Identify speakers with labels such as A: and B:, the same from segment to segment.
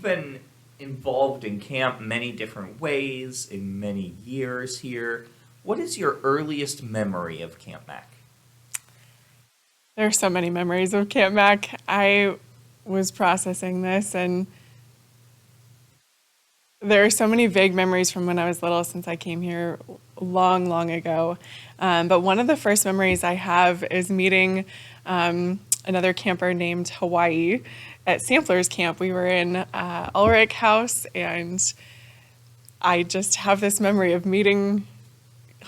A: been involved in camp many different ways in many years here. What is your earliest memory of Camp Mac?
B: There are so many memories of Camp Mac. I was processing this, and there are so many vague memories from when I was little since I came here long, long ago. But one of the first memories I have is meeting another camper named Hawaii at Samplers Camp. We were in Ulrich House, and I just have this memory of meeting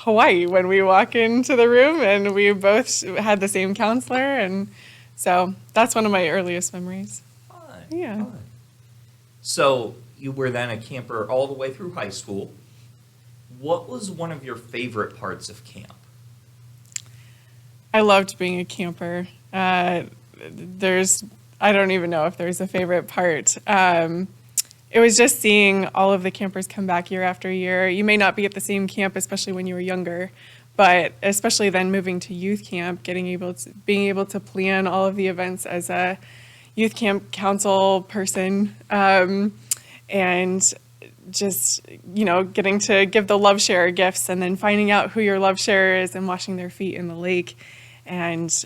B: Hawaii when we walk into the room, and we both had the same counselor, and so that's one of my earliest memories.
A: Fun,
B: Yeah.
A: fun. So you were then a camper all the way through high school. What was one of your favorite parts of camp?
B: I loved being a camper. I don't even know if there's a favorite part. It was just seeing all of the campers come back year after year. You may not be at the same camp, especially when you were younger, but especially then moving to youth camp, being able to plan all of the events as a youth camp council person, and just getting to give the love share gifts, and then finding out who your love share is and washing their feet in the lake, and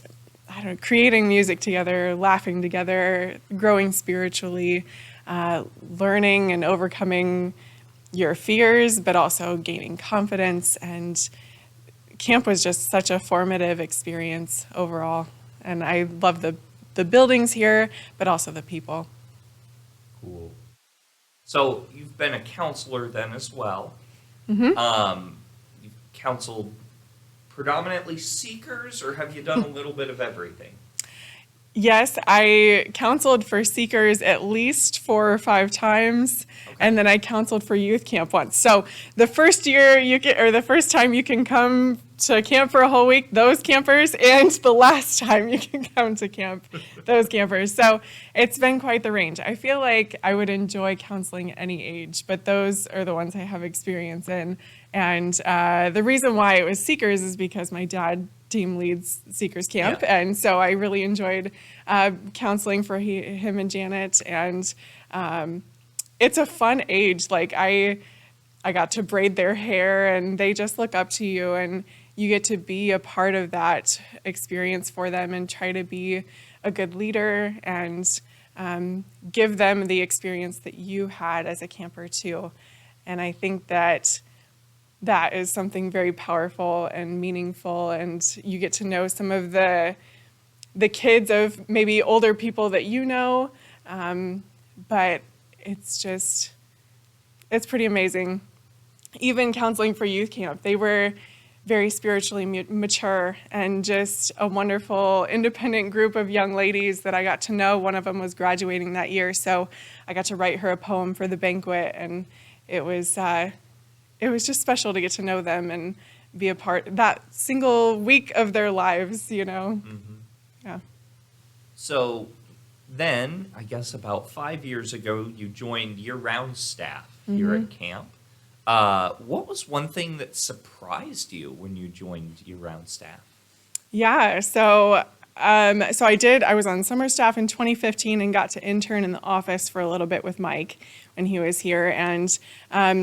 B: I don't know, creating music together, laughing together, growing spiritually, learning and overcoming your fears, but also gaining confidence. And camp was just such a formative experience overall. And I love the buildings here, but also the people.
A: Cool. So you've been a counselor then as well. You've counseled predominantly seekers, or have you done a little bit of everything?
B: Yes, I counseled for seekers at least 4 or 5 times, and then I counseled for youth camp once. So the first year or the first time you can come to camp for a whole week, those campers, and the last time you can come to camp, those campers. So it's been quite the range. I feel like I would enjoy counseling any age, but those are the ones I have experience in. And the reason why it was seekers is because my dad team leads Seekers Camp,
A: Yeah.
B: and so I really enjoyed counseling for him and Janet, and it's a fun age. Like I got to braid their hair, and they just look up to you, and you get to be a part of that experience for them and try to be a good leader and give them the experience that you had as a camper too. And I think that is something very powerful and meaningful, and you get to know some of the kids of maybe older people that you know, but it's pretty amazing. Even counseling for youth camp, they were very spiritually mature and just a wonderful independent group of young ladies that I got to know. One of them was graduating that year, so I got to write her a poem for the banquet, and it was just special to get to know them and be a part that single week of their lives, Yeah.
A: So then, I guess about 5 years ago, you joined year-round staff here at camp. What was one thing that surprised you when you joined year-round staff?
B: Yeah, so I did. I was on summer staff in 2015 and got to intern in the office for a little bit with Mike when he was here, and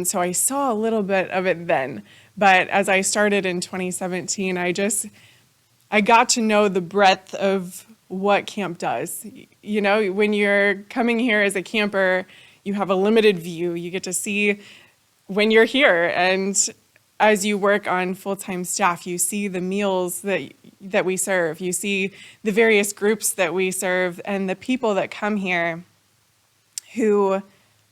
B: so I saw a little bit of it then. But as I started in 2017, I got to know the breadth of what camp does. When you're coming here as a camper, you have a limited view. You get to see when you're here, and as you work on full-time staff, you see the meals that we serve. You see the various groups that we serve and the people that come here who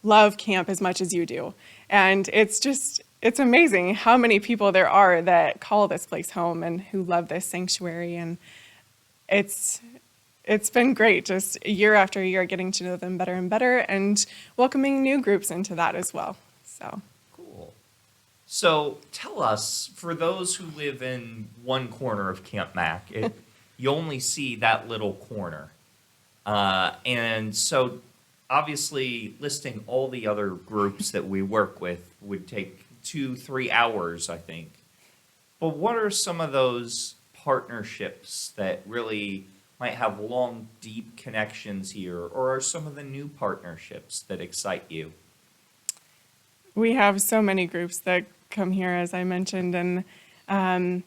B: love camp as much as you do. And it's amazing how many people there are that call this place home and who love this sanctuary. And it's been great, just year after year, getting to know them better and better and welcoming new groups into that as well. So.
A: Cool. So tell us, for those who live in one corner of Camp Mac, you only see that little corner. And so obviously listing all the other groups that we work with would take 2-3 hours, I think. But what are some of those partnerships that really might have long, deep connections here, or are some of the new partnerships that excite you?
B: We have so many groups that come here, as I mentioned, and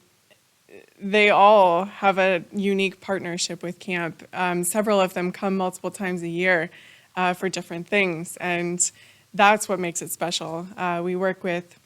B: they all have a unique partnership with camp. Several of them come multiple times a year for different things, and that's what makes it special. We work with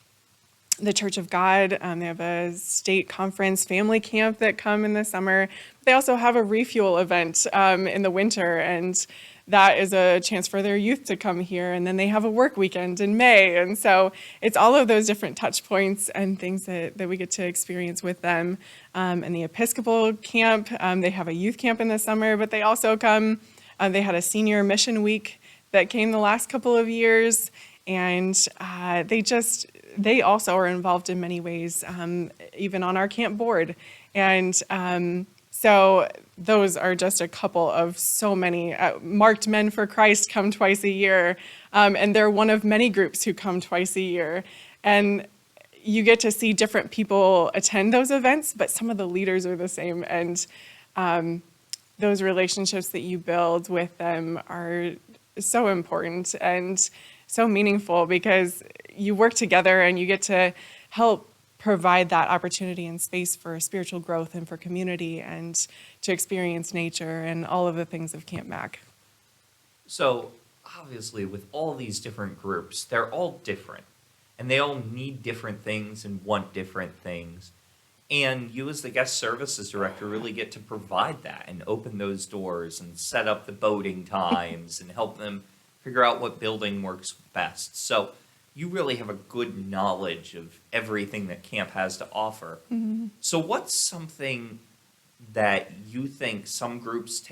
B: the Church of God. They have a state conference family camp that come in the summer. They also have a refuel event in the winter, and that is a chance for their youth to come here. And then they have a work weekend in May. And so it's all of those different touch points and things that we get to experience with them. And the Episcopal camp, they have a youth camp in the summer, but they also come, they had a senior mission week that came the last couple of years. And they also are involved in many ways, even on our camp board. And so those are just a couple of so many. Marked Men for Christ come twice a year, and they're one of many groups who come twice a year. And you get to see different people attend those events, but some of the leaders are the same. And those relationships that you build with them are so important and so meaningful, because you work together and you get to help provide that opportunity and space for spiritual growth and for community and to experience nature and all of the things of Camp Mac.
A: So, obviously, with all these different groups, they're all different, and they all need different things and want different things. And you, as the guest services director, really get to provide that and open those doors and set up the boating times and help them figure out what building works best. So, you really have a good knowledge of everything that camp has to offer.
B: Mm-hmm.
A: So what's something that you think some groups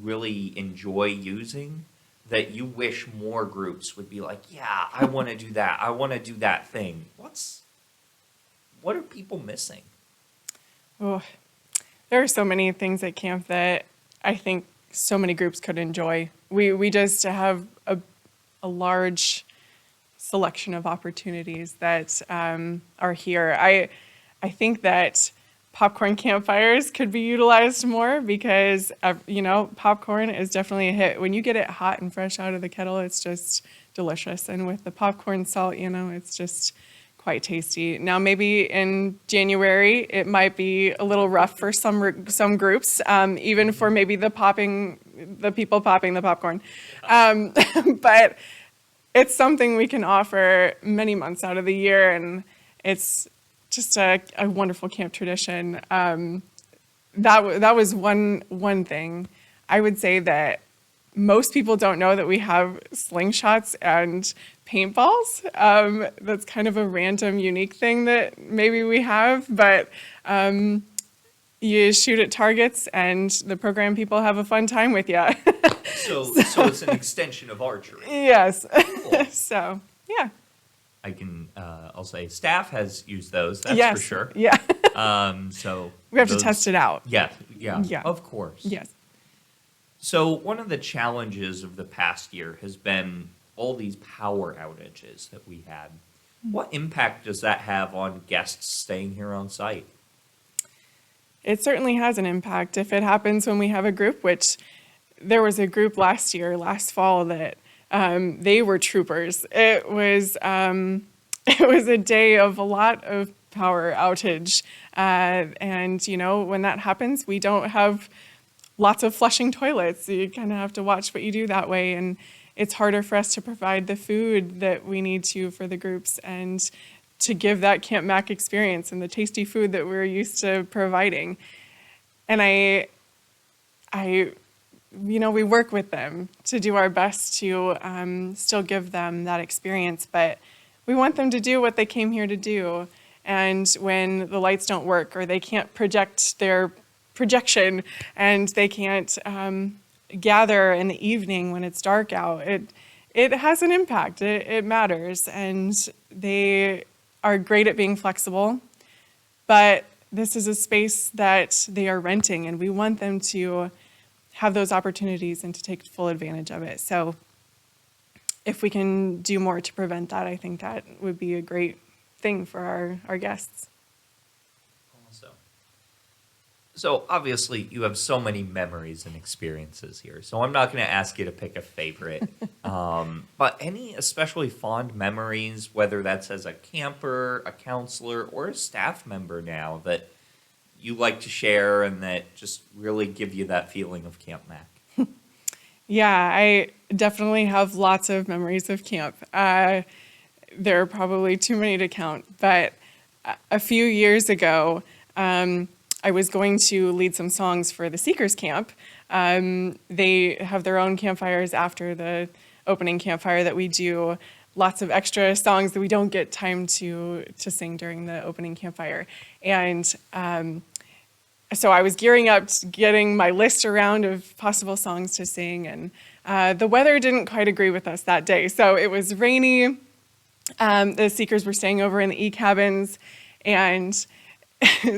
A: really enjoy using that you wish more groups would be like, yeah, I want to do that. I want to do that thing. What are people missing?
B: Oh, there are so many things at camp that I think so many groups could enjoy. We just have a large selection of opportunities that are here. I think that popcorn campfires could be utilized more because, popcorn is definitely a hit. When you get it hot and fresh out of the kettle, it's just delicious. And with the popcorn salt, it's just quite tasty. Now, maybe in January, it might be a little rough for some groups, even for maybe the people popping the popcorn. But it's something we can offer many months out of the year, and it's just a wonderful camp tradition. That was one thing. I would say that most people don't know that we have slingshots and paintballs. That's kind of a random, unique thing that maybe we have, but you shoot at targets, and the program people have a fun time with you.
A: So it's an extension of archery.
B: Yes.
A: Cool.
B: So, yeah.
A: I'll say staff has used those, that's
B: Yes.
A: for sure.
B: Yeah.
A: So
B: We have to test it out.
A: Yeah,
B: Yeah.
A: of course.
B: Yes.
A: So one of the challenges of the past year has been all these power outages that we had. What impact does that have on guests staying here on site?
B: It certainly has an impact if it happens when we have a group, which there was a group last fall, that they were troopers. It was a day of a lot of power outage. And, when that happens, we don't have lots of flushing toilets. You kind of have to watch what you do that way. And it's harder for us to provide the food that we need to for the groups and to give that Camp Mac experience and the tasty food that we're used to providing. And we work with them to do our best to still give them that experience, but we want them to do what they came here to do. And when the lights don't work or they can't project their projection and they can't gather in the evening when it's dark out, it has an impact. It matters. And they are great at being flexible, but this is a space that they are renting, and we want them to have those opportunities and to take full advantage of it. So if we can do more to prevent that, I think that would be a great thing for our guests.
A: Awesome. So obviously you have so many memories and experiences here. So I'm not going to ask you to pick a favorite. But any especially fond memories, whether that's as a camper, a counselor, or a staff member now that you like to share and that just really give you that feeling of Camp Mac?
B: Yeah, I definitely have lots of memories of camp. There are probably too many to count, but a few years ago, I was going to lead some songs for the Seekers Camp. They have their own campfires after the opening campfire that we do. Lots of extra songs that we don't get time to sing during the opening campfire. And so I was gearing up, getting my list around of possible songs to sing, and the weather didn't quite agree with us that day. So it was rainy. The Seekers were staying over in the e-cabins, and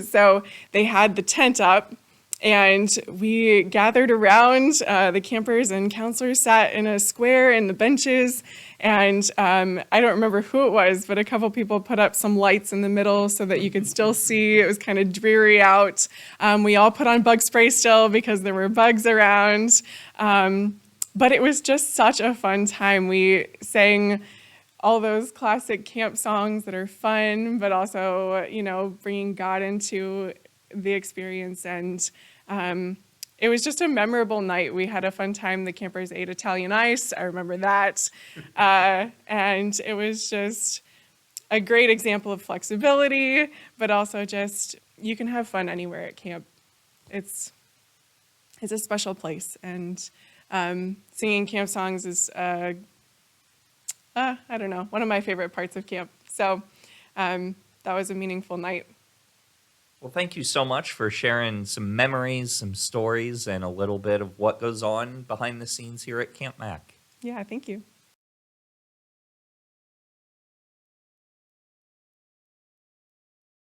B: so they had the tent up, and we gathered around. The campers and counselors sat in a square in the benches, and I don't remember who it was, but a couple people put up some lights in the middle so that you could still see. It was kind of dreary out. We all put on bug spray still because there were bugs around, but it was just such a fun time. We sang all those classic camp songs that are fun, but also, bringing God into the experience. And it was just a memorable night. We had a fun time. The campers ate Italian ice. I remember that. And it was just a great example of flexibility, but also just you can have fun anywhere at camp. It's a special place. And singing camp songs is I don't know, one of my favorite parts of camp. So that was a meaningful night.
A: Well, thank you so much for sharing some memories, some stories, and a little bit of what goes on behind the scenes here at Camp Mac.
B: Yeah, thank you.